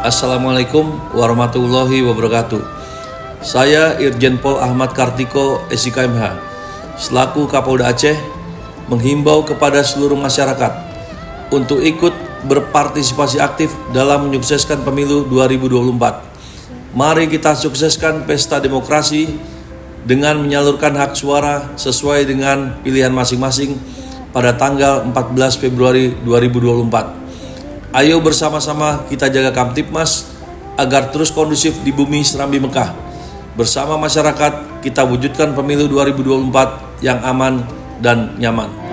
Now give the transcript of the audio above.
Assalamualaikum warahmatullahi wabarakatuh. Saya Irjen Pol Ahmad Kartiko, SIKMH, selaku Kapolda Aceh, menghimbau kepada seluruh masyarakat untuk ikut berpartisipasi aktif dalam menyukseskan pemilu 2024. Mari kita sukseskan pesta demokrasi dengan menyalurkan hak suara sesuai dengan pilihan masing-masing pada tanggal 14 Februari 2024. Ayo bersama-sama kita jaga Kamtipmas agar terus kondusif di bumi Serambi Mekah. Bersama masyarakat kita wujudkan pemilu 2024 yang aman dan nyaman.